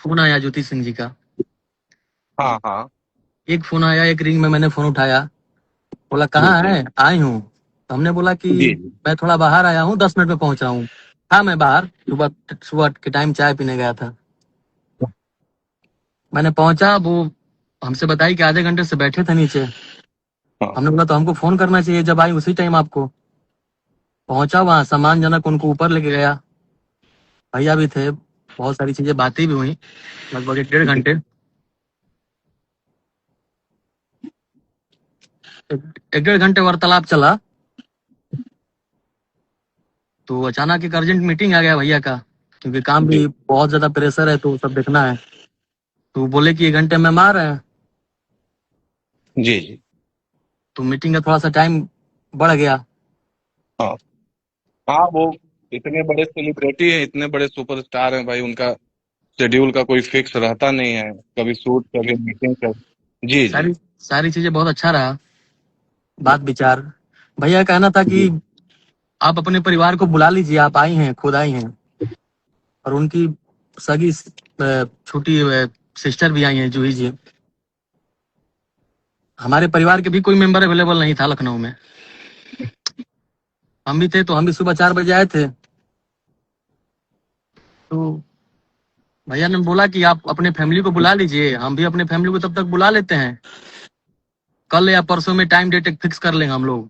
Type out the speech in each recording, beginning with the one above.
Phone आया ज्योति सिंह जी का। हाँ हाँ। एक फोन आया, एक रिंग में मैंने फोन उठाया, बोला जी कहाँ जी है, आई हूँ। तो हमने बोला कि जी जी। मैं थोड़ा बाहर आया हूँ, 10 मिनट में पहुंच रहा हूँ। हाँ, मैं बाहर सुबह सुबह के टाइम चाय पीने गया था। मैंने पहुंचा, वो हमसे बताई कि आधे घंटे से बैठे थे नीचे। हाँ हमने बोला तो हमको फोन करना चाहिए, जब आई उसी टाइम आपको। पहुंचा वहां, सम्मानजनक उनको ऊपर लेके गया। भैया भी थे, बहुत सारी चीजें, बातें भी हुई, लगभग 1 डेढ़ घंटे। एक 1.5 घंटे वार्तालाप चला। तो अचानक एक अर्जेंट मीटिंग आ गया भैया का, क्योंकि काम जी भी बहुत ज्यादा प्रेशर है, तो सब देखना है। तो बोले कि 1 घंटे में मार रहे हैं। जी जी। तो मीटिंग का थोड़ा सा टाइम बढ़ गया। हाँ हाँ, वो इतने बड़े सेलिब्रिटी हैं, इतने बड़े सुपरस्टार हैं भाई, उनका शेड्यूल का कोई फिक्स रहता नहीं है, कभी शूट कभी मीटिंग कर। जी जी सारी सारी चीजें बहुत अच्छा रहा, बात विचार। भैया का कहना था कि जी आप अपने परिवार को बुला लीजिए, आप आई हैं, खुद आई हैं। और उनकी सगी छोटी सिस्टर भी आई हैं, जूही जी। हमारे परिवार के भी कोई मेंबर अवेलेबल नहीं था लखनऊ में। हम भी थे, तो हम भी सुबह 4 बजे आए थे। तो भैया ने बोला कि आप अपने फैमिली को बुला लीजिए, हम भी अपने फैमिली को तब तक बुला लेते हैं। कल या परसों में टाइम डेट फिक्स कर लेंगे हम लोग।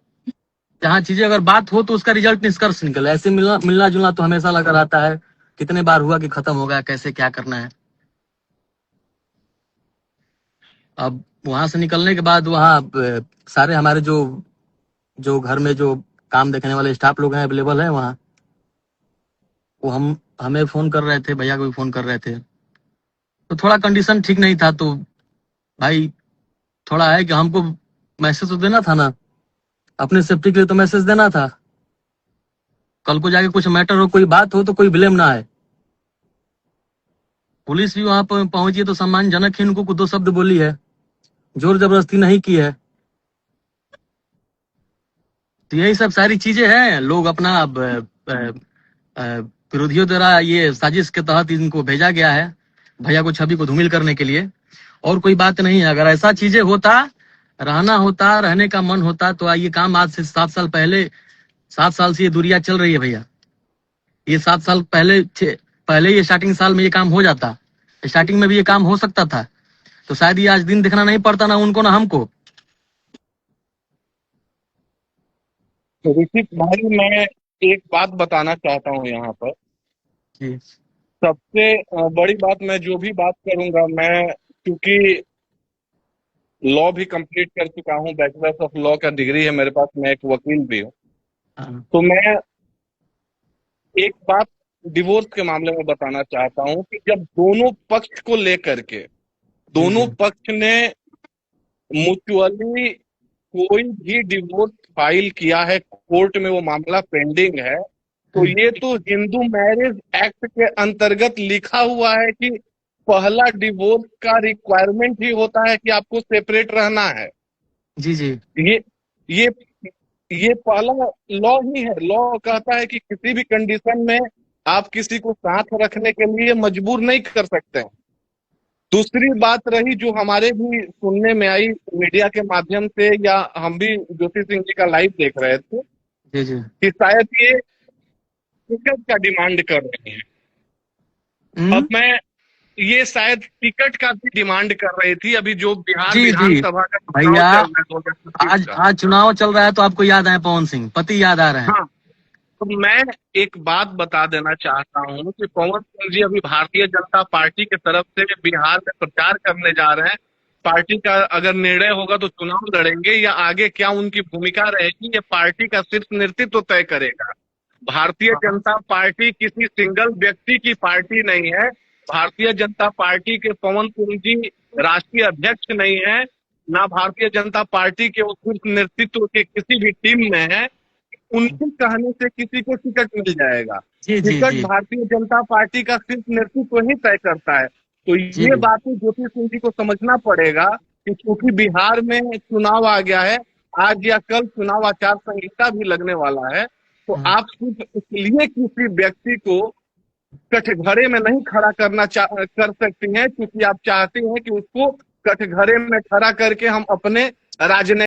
जहाँ चीजें अगर बात हो तो उसका रिजल्ट निष्कर्ष निकले। ऐसे मिलना मिलना जुलना तो हमेशा लगा रहता है, कितने बार हुआ कि खत्म हो गया, कैसे क्या करना है। अब वहां से निकलने के बाद वहाँ सारे हमारे जो जो घर में जो काम देखने वाले स्टाफ लोग हैं, अवेलेबल है वहाँ। वो हम हमें फोन कर रहे थे, भैया को भी फोन कर रहे थे। तो थोड़ा कंडीशन ठीक नहीं था, तो भाई थोड़ा है कि हमको मैसेज तो देना था ना, अपने सेफ्टी के लिए तो मैसेज देना था। कल को जाके कुछ मैटर हो, कोई बात हो, तो कोई ब्लेम ना आए। पुलिस भी वहां पर पहुंची है, तो सम्मानजनक ही उनको दो शब्द बोली है, जोर जबरदस्ती नहीं की है। तो यही सब सारी चीजें हैं। लोग अपना विरोधियों द्वारा ये साजिश के तहत इनको भेजा गया है, भैया को छवि को धूमिल करने के लिए। और कोई बात नहीं है। अगर ऐसा चीजें होता, रहना होता, रहने का मन होता, तो ये काम आज से 7 साल पहले, 7 साल से ये दूरिया चल रही है भैया। ये 7 साल पहले पहले ये स्टार्टिंग साल में ये काम हो जाता, स्टार्टिंग में भी ये काम हो सकता था। तो शायद ये आज दिन देखना नहीं पड़ता, ना उनको ना हमको। तो ऋषिक भाई, मैं एक बात बताना चाहता हूँ यहाँ पर। जी सबसे बड़ी बात, मैं जो भी बात करूंगा, मैं क्योंकि लॉ भी कंप्लीट कर चुका हूँ, बैचलर्स ऑफ लॉ का डिग्री है मेरे पास, मैं एक वकील भी हूँ। हाँ। तो मैं एक बात डिवोर्स के मामले में बताना चाहता हूँ कि जब दोनों पक्ष को लेकर के जी दोनों जी पक्ष ने म्यूचुअली कोई भी डिवोर्स फाइल किया है, कोर्ट में वो मामला पेंडिंग है, तो ये तो हिंदू मैरिज एक्ट के अंतर्गत लिखा हुआ है कि पहला डिवोर्स का रिक्वायरमेंट ही होता है कि आपको सेपरेट रहना है। जी जी ये ये ये पहला लॉ ही है। लॉ कहता है कि किसी भी कंडीशन में आप किसी को साथ रखने के लिए मजबूर नहीं कर सकते हैं। दूसरी बात रही जो हमारे भी सुनने में आई मीडिया के माध्यम से, या हम भी ज्योति सिंह जी का लाइव देख रहे थे, जी जी। कि शायद ये टिकट का डिमांड कर रही है। हम्म। अब मैं, ये शायद टिकट का भी डिमांड कर रही थी, अभी जो बिहार जी जी विधानसभा का चुनाव भैया, चल रहा है 2025 आज का। आज चुनाव चल रहा है, तो आपको याद आए पवन सिंह, पति याद आ रहे हैं। हाँ, तो मैं एक बात बता देना चाहता हूँ कि पवन सिंह जी अभी भारतीय जनता पार्टी की तरफ से बिहार में प्रचार करने जा रहे हैं। पार्टी का अगर निर्णय होगा तो चुनाव लड़ेंगे, या आगे क्या उनकी भूमिका रहेगी, ये पार्टी का सिर्फ नेतृत्व तय करेगा। भारतीय हाँ। जनता पार्टी किसी सिंगल व्यक्ति की पार्टी नहीं है। भारतीय जनता पार्टी के पवन सिंह जी राष्ट्रीय अध्यक्ष नहीं है, ना भारतीय जनता पार्टी के उस नेतृत्व के किसी भी टीम में है। उनके कहने से किसी को टिकट मिल जाएगा। जी जी टिकट जी भारतीय जनता पार्टी का सिर्फ नेतृत्व ही तय करता है। तो जी ये बातें ज्योति सिंह जी को समझना पड़ेगा कि क्योंकि बिहार में चुनाव आ गया है, आज या कल चुनाव आचार संहिता भी लगने वाला है, तो हाँ। आप सिर्फ इसलिए किसी व्यक्ति को कठघरे में नहीं खड़ा कर सकती हैं, क्योंकि आप चाहते हैं कि उसको कठघरे में खड़ा करके हम अपने राजनीतिक